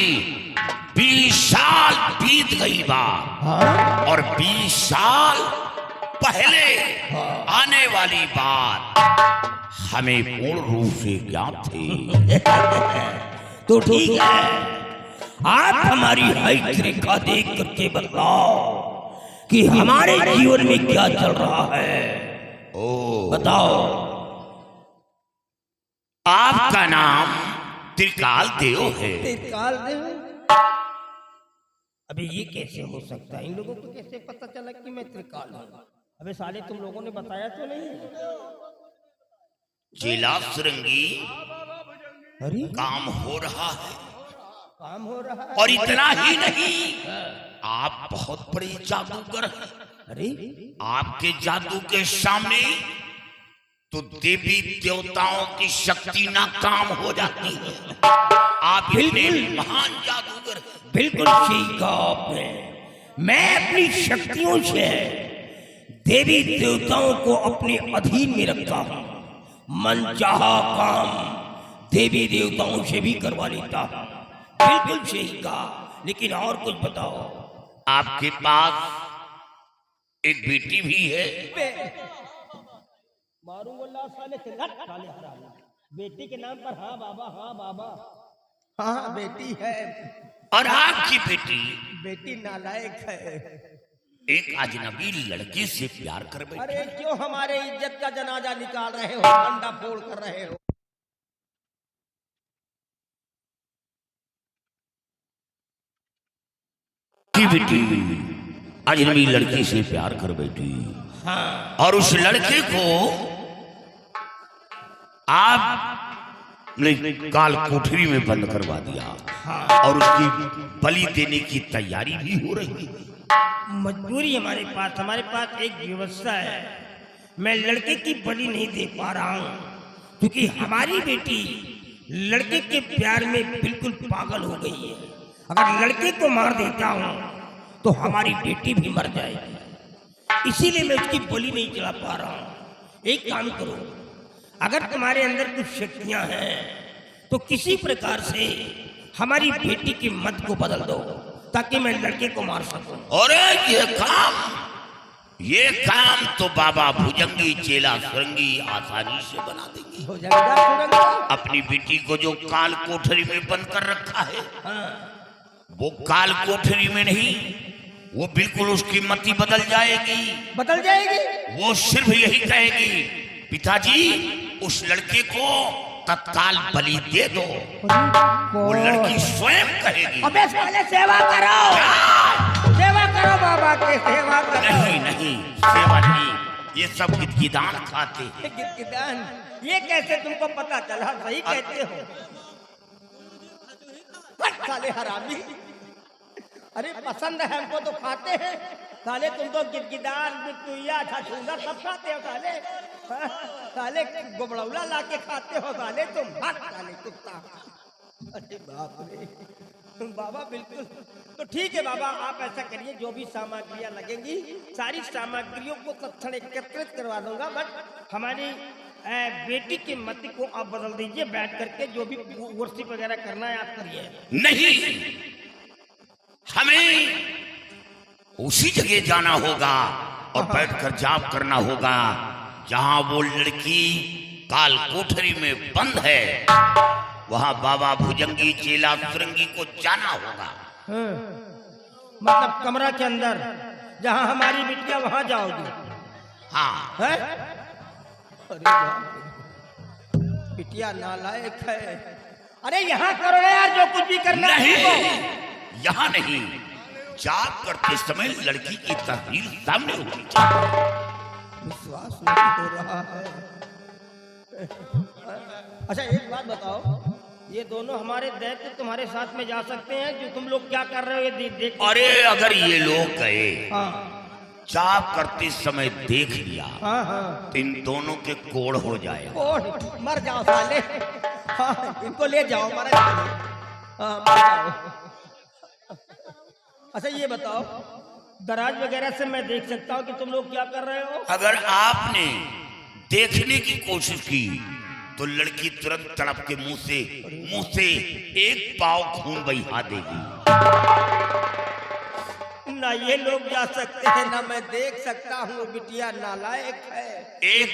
G: 20 साल बीत गई बात और 20 साल पहले आने वाली बात हमें पूर्ण रूप से ज्ञात थी।
F: तो ठीक है, आप हमारी हाइट रेखा देख करके बताओ कि हमारे जीवन में क्या चल रहा है। बताओ।
G: आपका नाम त्रिकाल देव है।
B: त्रिकाल देव?
F: अबे ये कैसे हो सकता है? इन लोगों को कैसे पता चला कि मैं त्रिकाल हूँ?
B: अबे साले तुम लोगों ने बताया तो नहीं?
G: चेला सुरंगी,
F: अरे
G: काम हो रहा है।
B: काम हो रहा है?
G: और इतना ही नहीं, आप बहुत बड़े जादूगर हैं।
F: अरे
G: आपके जादू के सामने तो देवी देवताओं की शक्ति नाकाम हो जाती है। आप इतने महान जादूगर हैं।
F: बिल्कुल सही कहा आपने। मैं अपनी शक्तियों से देवी देवताओं को अपने अधीन में रखता हूँ। मनचाहा काम देवी देवताओं से भी करवा लेता हूँ। बिल्कुल सही कहा, लेकिन और कुछ बताओ।
G: आपके पास एक बेटी भी है।
B: मारू वल्ला साले लट साले हरामी। बेटी के नाम पर हाँ बाबा, हाँ बाबा, हाँ बेटी है।
G: और आपकी बेटी
B: बेटी नालायक है।
G: एक अजनबी लड़के से प्यार कर बैठी।
B: अरे क्यों हमारे इज्जत का जनाजा निकाल रहे हो, अंडा फोड़ कर रहे हो?
G: की बेटी अजनबी लड़की से प्यार कर बैठी।
F: हाँ।
G: और उस लड़के को आपने काल कोठरी में बंद करवा दिया।
F: हाँ।
G: और उसकी बलि देने की तैयारी भी हो रही है।
B: मजबूरी हमारे पास एक व्यवस्था है।
F: मैं लड़के की बलि नहीं दे पा रहा हूं, क्योंकि हमारी बेटी लड़के के प्यार में बिल्कुल पागल हो गई है। अगर लड़के को मार देता हूं तो हमारी बेटी भी मर जाएगी, इसीलिए मैं उसकी बलि नहीं चढ़ा पा रहा हूं। एक काम करो, अगर तुम्हारे अंदर कुछ शक्तियां हैं तो किसी प्रकार से हमारी बेटी की मत को बदल दो, ताकि मैं लड़के को मार सकूं।
G: और ये काम तो बाबा भुजंगी चेला सुरंगी आसानी से बना देंगे। अपनी बेटी को जो काल कोठरी में बंद कर रखा है, वो काल कोठरी में नहीं, वो बिल्कुल उसकी मति बदल जाएगी।
C: बदल जाएगी?
G: वो सिर्फ यही कहेगी, पिताजी उस लड़के को तत्काल बलि दे दो। वो लड़की स्वयं कहेगी।
C: अबे साले सेवा करो, सेवा करो बाबा के, सेवा करो।
G: नहीं नहीं, सेवा नहीं, ये सब गिदगिदान खाते हैं।
C: गिदगिदान? ये कैसे तुमको पता चला? सही कहते हो। साले हरामी, अरे पसंद है हमको तो खाते हैं साले। तुम तो गिदगिदान बिटुइया छछूंदर सब खाते हो साले। साले गोबड़ौला ला के खाते हो साले तुम। साले कुत्ता। अरे बाप रे बाबा, बिल्कुल। तो ठीक है बाबा, आप ऐसा करिए, जो भी सामग्रियां लगेंगी सारी सामग्रियों को तत्क्षण एकत्रित करवा दूंगा, बट हमारी बेटी की मति को आप बदल दीजिए। बैठ करके जो भी वर्षी वगैरह करना है आप करिए।
G: नहीं, हमें उसी जगह जाना होगा और बैठकर जाप करना होगा जहां वो लड़की काल कोठरी में बंद है। वहां बाबा भुजंगी चेला सुरंगी को जाना होगा।
C: मतलब कमरा के अंदर जहां हमारी बिटिया, वहां जाओगी?
G: हाँ।
C: है? अरे बाप रे, बिटिया नालायक है। अरे यहाँ करो यार, जो कुछ भी करना है।
G: नहीं, यहाँ नहीं, जाप करते समय लड़की की तस्वीर सामने होगी।
C: विश्वास नहीं हो रहा है। अच्छा एक बात बताओ, ये दोनों हमारे दैत्य तुम्हारे साथ में जा सकते हैं? जो तुम लोग क्या कर रहे हो ये देख।
G: अरे अगर ये लोग गए,
C: हाँ
G: जाप करते समय देख लिया,
C: हाँ हाँ,
G: तो इन दोनों के कोड़ हो जाएगा।
C: कोड़? मर जाओ साले। हाँ, इनको ले जाओ, मर जाओ। हाँ, मर जाओ। अच्छा ये बताओ, दराज वगैरह से मैं देख सकता हूँ कि तुम लोग क्या कर रहे हो?
G: अगर आपने देखने की कोशिश की तो लड़की तुरंत तड़प के मुंह से एक पाव खून बहा देगी।
C: ना ये लोग जा सकते हैं, ना मैं देख सकता हूँ। बिटिया नालायक है।
G: एक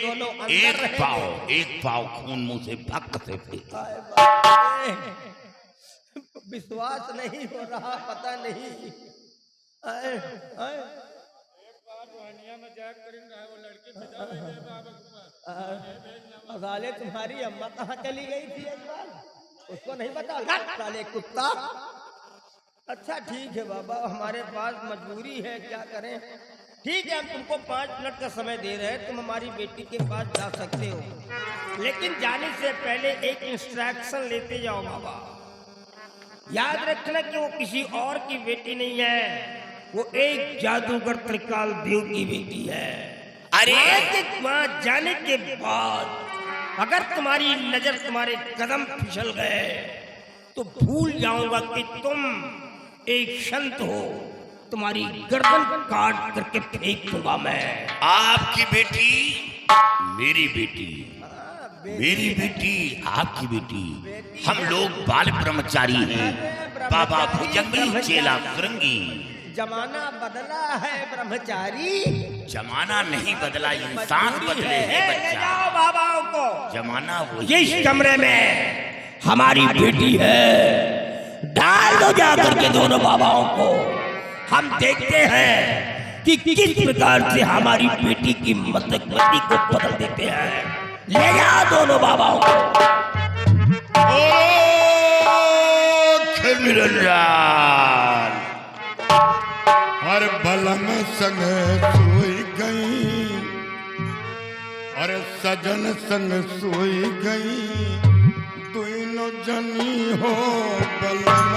G: पाव खून मुंह से भक से फेंका।
C: विश्वास नहीं हो रहा, पता नहीं। साले तुम्हारी अम्मा कहाँ चली गई थी एक बार? उसको नहीं बता? साले कुत्ता। अच्छा ठीक है बाबा, हमारे पास मजबूरी है, क्या करें। ठीक है, हम तुमको 5 मिनट का समय दे रहे हैं, तुम हमारी बेटी के पास जा सकते हो, लेकिन जाने से पहले एक इंस्ट्रक्शन लेते जाओ बाबा। याद रखना कि वो किसी और की बेटी नहीं है, वो एक जादूगर त्रिकाल देव की बेटी है।
G: अरे
C: वहां जाने के बाद अगर तुम्हारी नजर तुम्हारे कदम फिसल गए तो भूल जाऊंगा कि तुम एक संत हो। तुम्हारी गर्दन काट करके फेंक दूंगा मैं।
G: आपकी बेटी मेरी बेटी, मेरी बेटी आपकी बेटी, हम लोग बाल ब्रह्मचारी हैं। बाबा भुजंगी चेला सुरंगी।
C: जमाना बदला है ब्रह्मचारी।
G: जमाना नहीं बदला, इंसान बदले हैं
C: ले
G: बच्चा।
C: जाओ बाबाओं को।
G: जमाना वही।
F: इस कमरे में हमारी बेटी है, डाल दो जाकर के दोनों बाबाओं को। हम देखते हैं कि किस प्रकार से हमारी बेटी की मति को बदल देते हैं। ले जाओ दोनों बाबाओं को।
E: खिलराल हर बलम संग सोई गई, अरे सजन संग सोई गई, दोनों जनी हो बलम